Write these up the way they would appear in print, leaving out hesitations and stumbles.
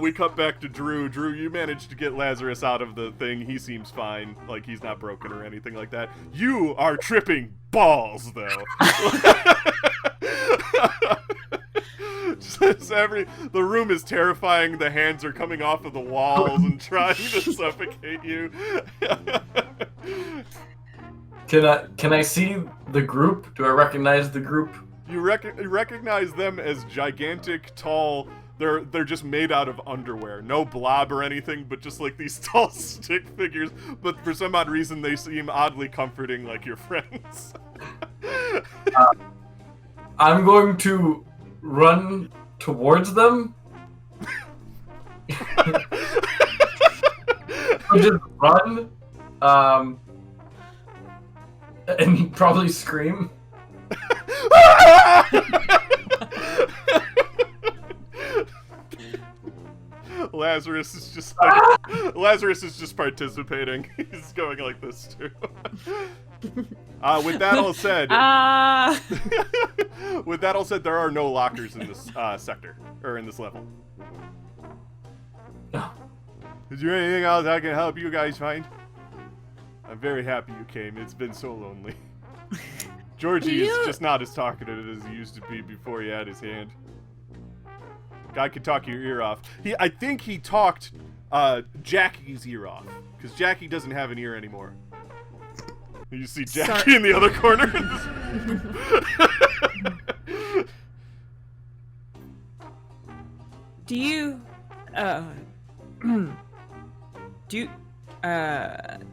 we cut back to Drew. Drew, you managed to get Lazarus out of the thing. He seems fine. Like, he's not broken or anything like that. You are tripping balls, though. The room is terrifying. The hands are coming off of the walls and trying to suffocate you. Can I see the group? Do I recognize the group? You recognize them as gigantic, tall. They're just made out of underwear. No blob or anything, but just like these tall stick figures. But for some odd reason, they seem oddly comforting, like your friends. I'm going to run towards them. Just run. And probably scream. Lazarus is just participating. He's going like this too. With that all said, there are no lockers in this sector or in this level. Is there anything else I can help you guys find? I'm very happy you came. It's been so lonely. Georgie is just not as talkative as he used to be before he had his hand. Guy could talk your ear off. I think he talked Jackie's ear off, because Jackie doesn't have an ear anymore. You see Jackie in the other corner. Do you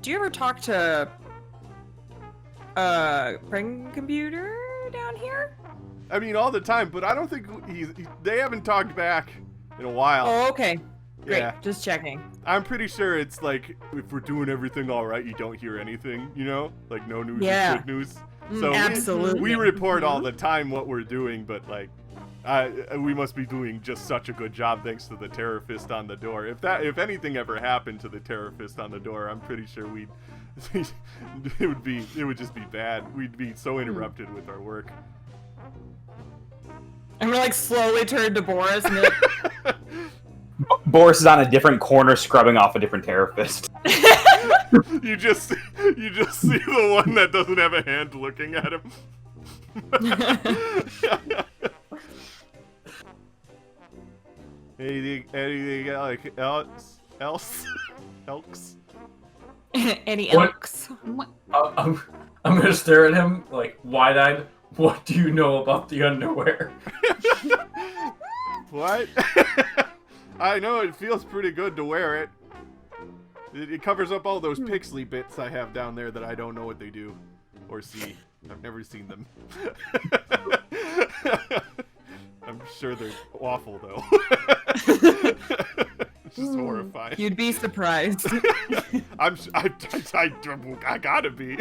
ever talk to Prank Computer down here? I mean, all the time, but I don't think they haven't talked back in a while. Oh, okay. Great. Yeah. Just checking. I'm pretty sure it's like, if we're doing everything all right, you don't hear anything, you know? Like, no news is good news. So absolutely. We report all the time what we're doing, but, like, we must be doing just such a good job thanks to the terror fist on the door. If anything ever happened to the terror fist on the door, I'm pretty sure it would just be bad. We'd be so interrupted with our work. I'm gonna like slowly turn to Boris and be like, Boris is on a different corner scrubbing off a different terror fist. You just see the one that doesn't have a hand looking at him. Anything like else? any elks? I'm gonna stare at him like wide-eyed. What do you know about the underwear? What? I know it feels pretty good to wear it. It covers up all those pixely bits I have down there that I don't know what they do or see. I've never seen them. I'm sure they're awful though. It's just horrifying. You'd be surprised. I gotta be.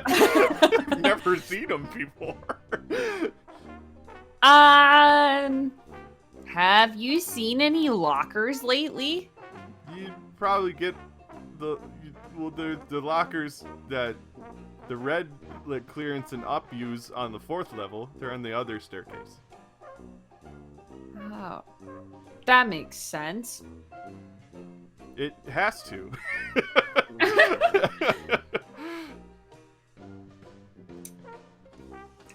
I've never seen them before. Have you seen any lockers lately? You'd probably get the lockers that the red clearance and up use on the 4th level. They're on the other staircase. Oh, that makes sense. It has to.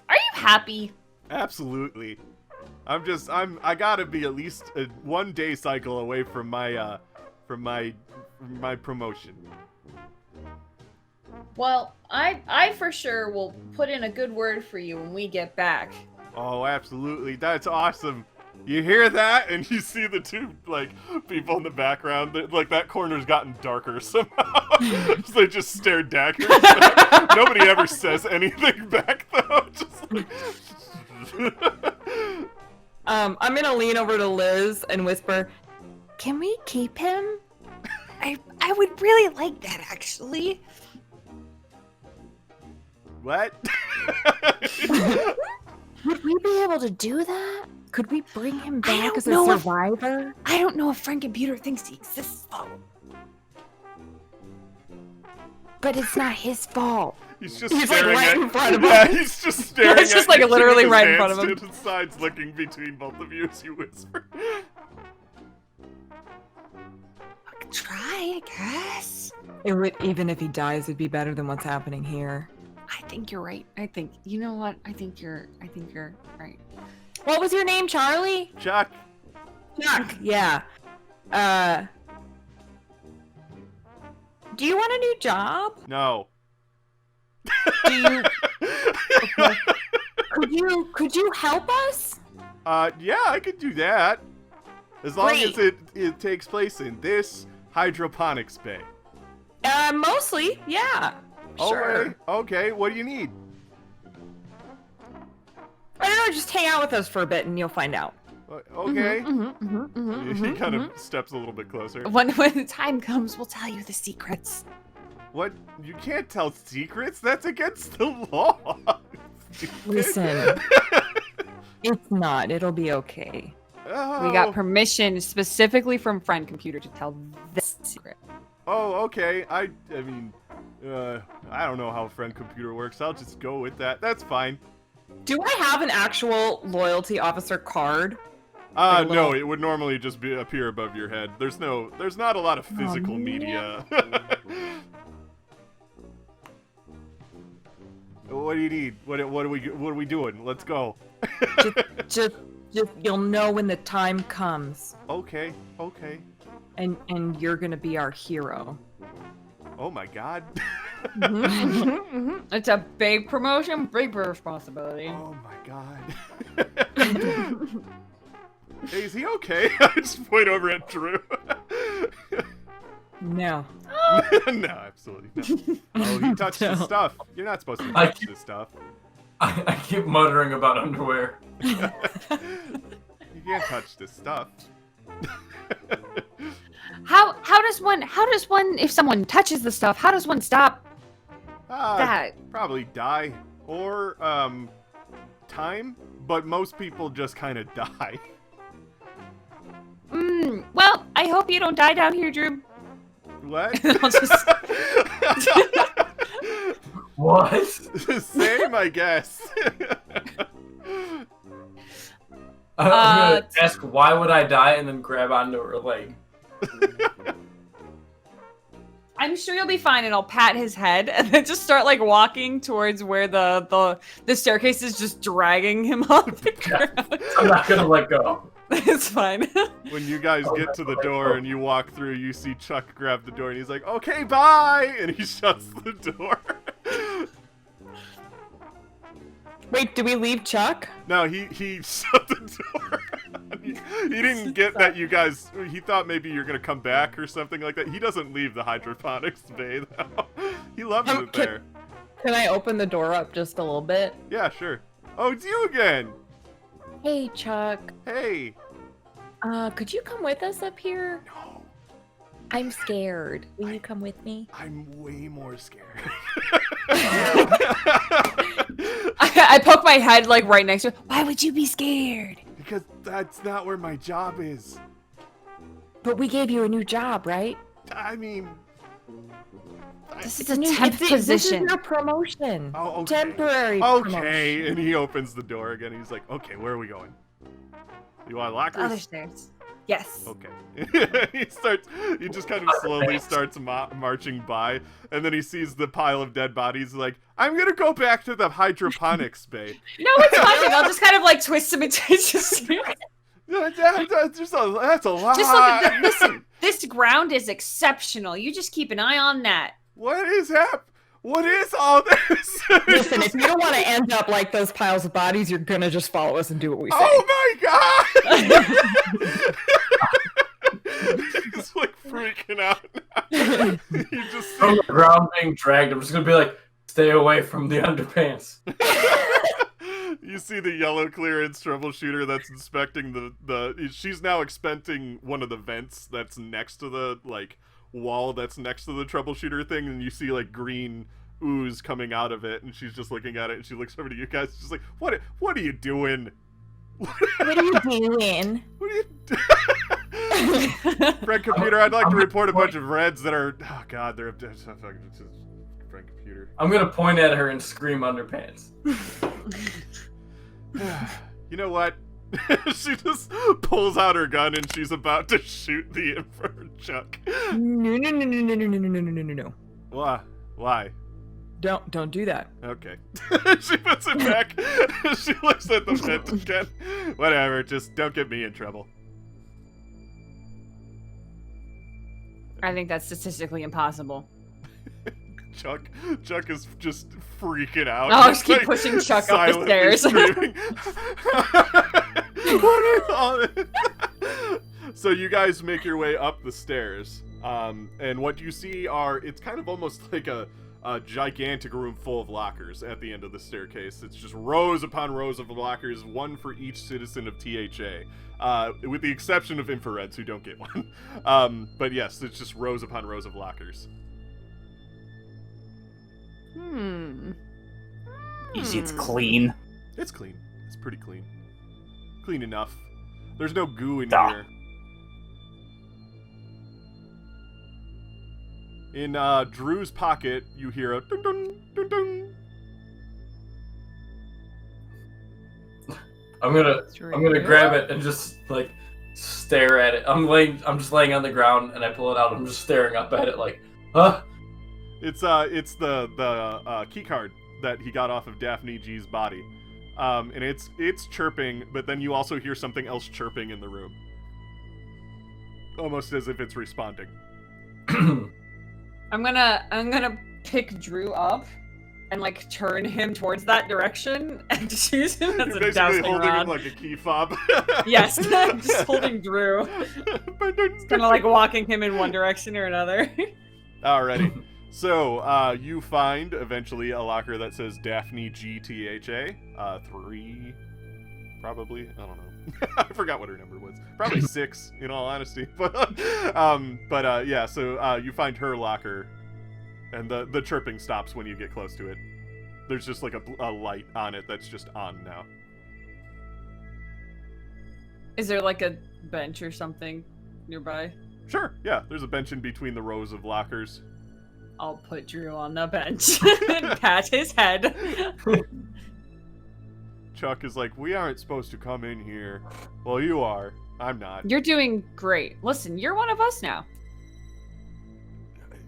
Are you happy? Absolutely. I gotta be at least a 1 day cycle away from my promotion. Well, I for sure will put in a good word for you when we get back. Oh, absolutely. That's awesome. You hear that? And you see the two, people in the background. That corner's gotten darker somehow. So they just stare daggers back. Nobody ever says anything back, though. I'm gonna lean over to Liz and whisper, "Can we keep him? I would really like that, actually." What? Would we be able to do that? Could we bring him back as a know if- survivor? I don't know if Frank Computer thinks he exists, though. But it's not his fault. He's just He's staring right at, in front of him. Yeah, he's just staring It's just at you, literally his right in hands front of him. to the sides, looking between both of you as you whisper. guess. It would, even if he dies, it'd be better than what's happening here. I think you're right. I think, you know what? I think you're right. What was your name, Charlie? Chuck. Chuck. Yeah. Do you want a new job? No. Do you? Okay. Could you help us? Yeah, I could do that. As long Great. as it takes place in this hydroponics bay. Mostly, yeah. Sure. Okay, what do you need? I don't know, just hang out with us for a bit and you'll find out. Okay. He kind of Mm-hmm. steps a little bit closer. When the time comes, we'll tell you the secrets. What? You can't tell secrets? That's against the law. Listen, it's not. It'll be okay. Oh. We got permission specifically from Friend Computer to tell this secret. Oh, okay. I mean, I don't know how Friend Computer works. I'll just go with that. That's fine. Do I have an actual loyalty officer card? Like a No, little- it would normally just appear above your head. There's not a lot of physical media. What do you need? What are we doing? Let's go. Just you'll know when the time comes, Okay. and you're gonna be our hero. Oh my God. It's a big promotion, big responsibility. Oh my God. Hey, is he okay? I just point over at Drew. No. No, absolutely not. Oh, he touched his No. stuff. You're not supposed to I touch keep- his stuff. I keep muttering about underwear. You can't touch this stuff. How does one if someone touches the stuff, how does one stop that? Probably die or time, but most people just kind of die. Well, I hope you don't die down here, Drew. What? I'll just What? Same, I guess. I'm gonna ask why would I die and then grab onto her leg. I'm sure you'll be fine, and I'll pat his head and then just start like walking towards where the staircase is just dragging him up the ground. I'm not gonna let go. It's fine. When you guys get to the door and you walk through, you see Chuck grab the door and he's like, "Okay, bye," and he shuts the door. Wait, do we leave Chuck? No, he shut the door. he didn't get that you guys. He thought maybe you're gonna come back or something like that. He doesn't leave the hydroponics bay though. He loves it there. Can I open the door up just a little bit? Yeah, sure. Oh, it's you again. Hey, Chuck. Hey. Could you come with us up here? No, I'm scared. Will you come with me? I'm way more scared. I poke my head like right next to it. Why would you be scared? Because that's not where my job is. But we gave you a new job, right? I mean, This is a temp This position. is your promotion. oh, okay. Temporary Okay, promotion. and he opens the door again. He's like, "Okay, where are we going? You want lockers?" Other stairs. Yes. Okay. He just kind of slowly starts marching by, and then he sees the pile of dead bodies. Like, I'm gonna go back to the hydroponics bay. No, it's fine. I'll just kind of like twist him into just That's a lot. look at the, listen. This ground is exceptional. You just keep an eye on that. What is What is all this? Listen, if you don't want to end up like those piles of bodies, you're gonna just follow us and do what we say. Oh my god! He's like freaking out. You just From see, the ground being dragged, I'm just gonna be like, stay away from the underpants. you see the yellow clearance troubleshooter that's inspecting the. She's now inspecting one of the vents that's next to the wall that's next to the troubleshooter thing, and you see green ooze coming out of it, and she's just looking at it, and she looks over to you guys, just like, what are you doing? What are you doing? What are you Fred Computer, I'd like to report a bunch of reds that are, oh god, they're Fred Computer. I'm gonna point at her and scream underpants. You know what? She just pulls out her gun and she's about to shoot the Emperor Chuck. No. Why? Don't do that. Okay. She puts it back. She looks at the vent again. Whatever, just don't get me in trouble. I think that's statistically impossible. Chuck is just freaking out. I'll He's, just keep like, pushing Chuck up the silently stairs. screaming. So you guys make your way up the stairs, and what you see it's kind of almost like a gigantic room full of lockers at the end of the staircase. It's just rows upon rows of lockers, one for each citizen of THA, with the exception of infrareds who don't get one. But yes, it's just rows upon rows of lockers. You see, it's clean. It's clean. It's pretty clean. Clean enough. There's no goo in Ah. here. In Drew's pocket, you hear a dun dun dun dun. I'm gonna grab it and just like stare at it. I'm just laying on the ground and I pull it out. I'm just staring up at it like, huh? It's the key card that he got off of Daphne G's body. And it's chirping, but then you also hear something else chirping in the room. Almost as if it's responding. I'm gonna pick Drew up and like turn him towards that direction and just use him as You're a basically dowsing holding rod. him like a key fob. Yes, I'm just holding Drew. Kind of like walking him in one direction or another. Alrighty. So, you find, eventually, a locker that says Daphne GTHA. 3, probably? I don't know. I forgot what her number was. Probably 6, in all honesty. But yeah, so, you find her locker, and the chirping stops when you get close to it. There's just, like, a light on it that's just on now. Is there like a bench or something nearby? Sure, yeah, there's a bench in between the rows of lockers. I'll put Drew on the bench and pat his head. Chuck is like, we aren't supposed to come in here. Well, you are. I'm not. You're doing great. Listen, you're one of us now.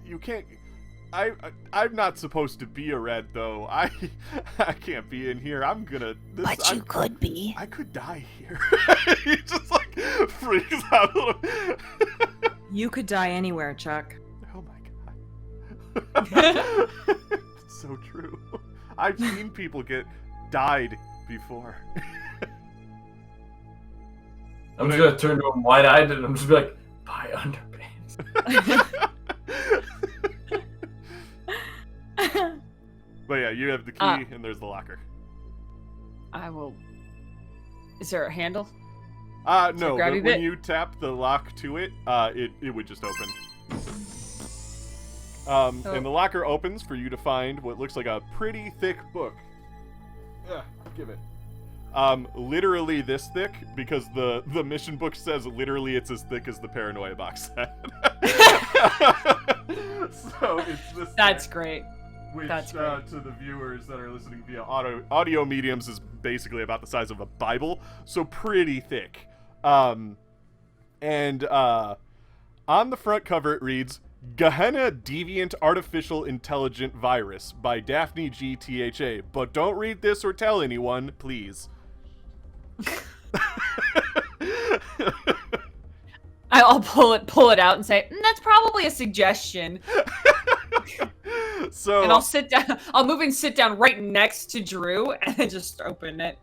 You can't... I'm not supposed to be a red, though. I can't be in here. I'm gonna... But you could be. I could die here. He just, like, freaks out a little. You could die anywhere, Chuck. Oh my god. It's so true. I've seen people get died before. I'm just gonna turn to him wide-eyed and I'm just be like, buy underpants. But yeah, you have the key and there's the locker. I will. Is there a handle? No, grabby but bit? when you tap the lock to it, it would just open. And the locker opens for you to find what looks like a pretty thick book. Yeah, give it. Literally this thick, because the mission book says literally it's as thick as the Paranoia box set. So it's this That's thick, great. which that's great. to the viewers that are listening via audio mediums is basically about the size of a Bible, so pretty thick. And on the front cover it reads, Gehenna Deviant Artificial Intelligent Virus by Daphne GTHA. But don't read this or tell anyone, please. I'll pull it out and say, that's probably a suggestion. So And I'll sit down. I'll move and sit down right next to Drew and then just open it.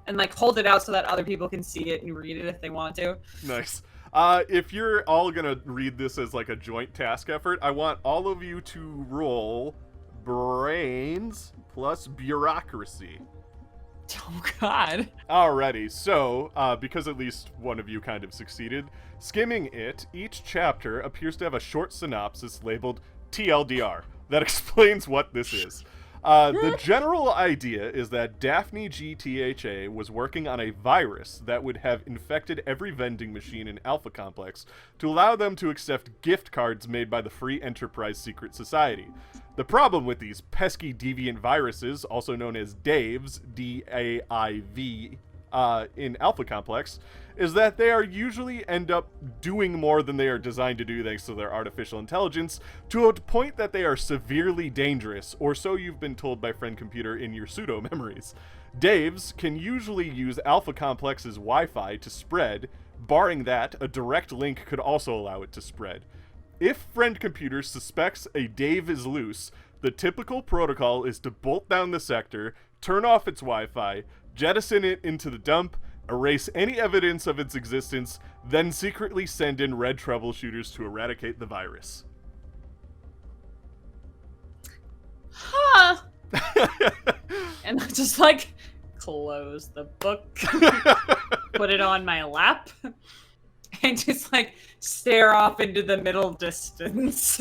And like hold it out so that other people can see it and read it if they want to. nice. If you're all gonna read this as like a joint task effort, I want all of you to roll brains plus bureaucracy. Oh god. Alrighty, so, because at least one of you kind of succeeded, skimming it, each chapter appears to have a short synopsis labeled TLDR that explains what this is. The general idea is that Daphne GTHA was working on a virus that would have infected every vending machine in Alpha Complex to allow them to accept gift cards made by the Free Enterprise Secret Society. The problem with these pesky deviant viruses, also known as DAIVs, D-A-I-V, in Alpha Complex is that they are usually end up doing more than they are designed to do thanks to their artificial intelligence, to a point that they are severely dangerous, or so you've been told by Friend Computer in your pseudo-memories. Dave's can usually use Alpha Complex's Wi-Fi to spread. Barring that, a direct link could also allow it to spread. If Friend Computer suspects a Dave is loose, the typical protocol is to bolt down the sector, turn off its Wi-Fi, jettison it into the dump, erase any evidence of its existence, then secretly send in red troubleshooters to eradicate the virus. Huh. And I just like close the book, put it on my lap, and just like stare off into the middle distance.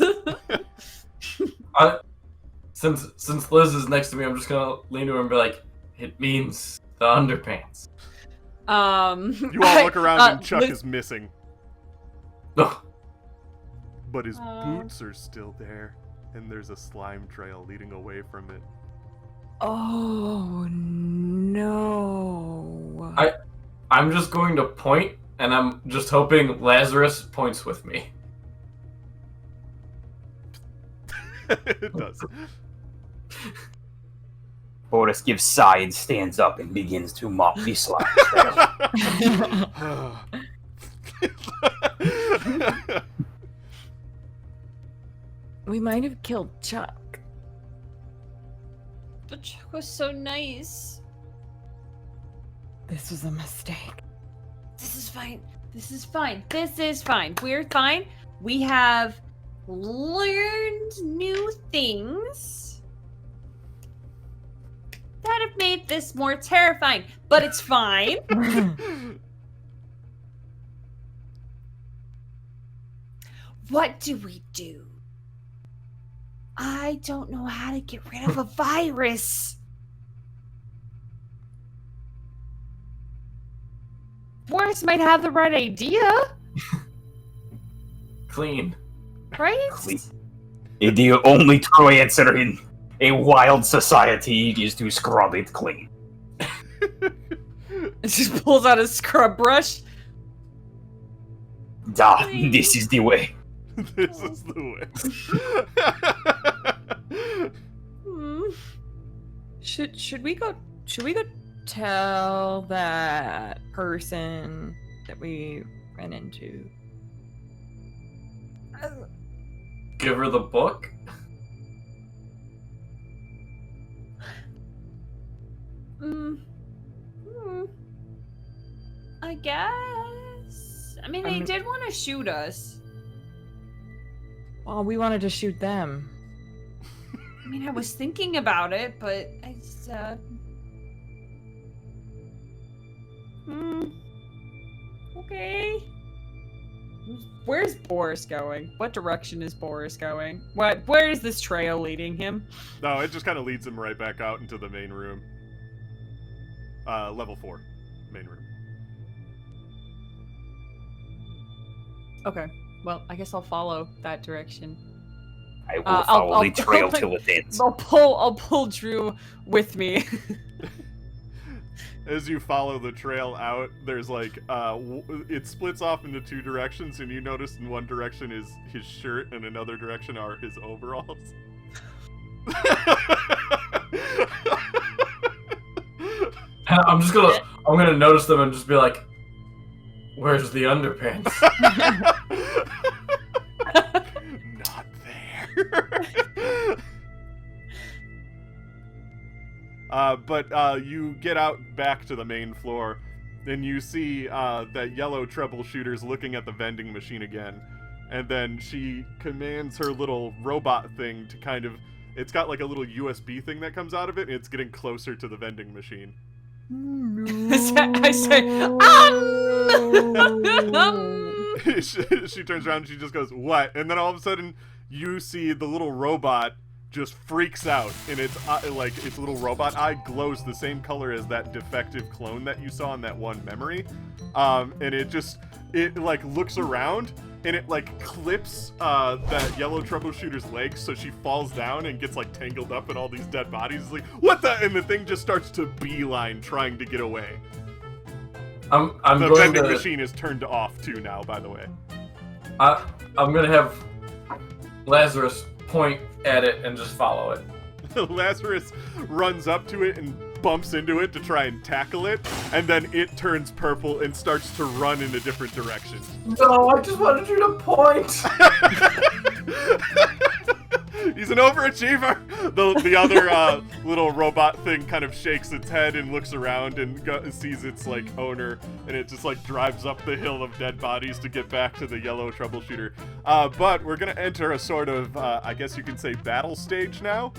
Since Liz is next to me, I'm just gonna lean to her and be like, "It means the underpants." You all look around and Chuck Liz- is missing. No. But his boots are still there, and there's a slime trail leading away from it. Oh no. I'm just going to point, and I'm just hoping Lazarus points with me. It does. Boris gives sigh and stands up and begins to mop the slime trail. We might have killed Chuck. But Chuck was so nice. This was a mistake. This is fine. This is fine. This is fine. We're fine. We have learned new things that have made this more terrifying, but it's fine. What do we do? I don't know how to get rid of a virus. Boris might have the right idea, Clean. right? Clean. The only true answer in a wild society is to scrub it clean. It just pulls out a scrub brush. This is the way. This is the way. Should we go tell that person that we ran into? Give her the book. I guess. I mean, they did want to shoot us. Well, we wanted to shoot them. I mean, I was thinking about it, but I just, okay. Where's Boris going? What direction is Boris going? Where is this trail leading him? No, it just kind of leads him right back out into the main room. Level 4. Main room. Okay. Well, I guess I'll follow that direction. I will follow the trail I'll- till it ends. I'll pull Drew with me. As you follow the trail out, there's like, it splits off into two directions, and you notice in one direction is his shirt, and another direction are his overalls. I'm gonna notice them and just be like, "Where's the underpants?" Not there. But you get out back to the main floor, and you see that yellow troubleshooter's looking at the vending machine again. And then she commands her little robot thing to kind of... It's got like a little USB thing that comes out of it, and it's getting closer to the vending machine. I say, She turns around and she just goes, "What?" And then all of a sudden, you see the little robot just freaks out, and its little robot eye glows the same color as that defective clone that you saw in that one memory. And it like looks around, and it like clips that yellow troubleshooter's legs, so she falls down and gets like tangled up in all these dead bodies. It's like, what the? And the thing just starts to beeline trying to get away. I'm The going vending to. machine is turned off too now, by the way. I'm gonna have Lazarus point at it and just follow it. Lazarus runs up to it and bumps into it to try and tackle it, and then it turns purple and starts to run in a different direction. No, I just wanted you to point. He's an overachiever! The other little robot thing kind of shakes its head and looks around and sees its like owner, and it just like drives up the hill of dead bodies to get back to the yellow troubleshooter. But we're gonna enter a sort of, I guess you can say, battle stage now.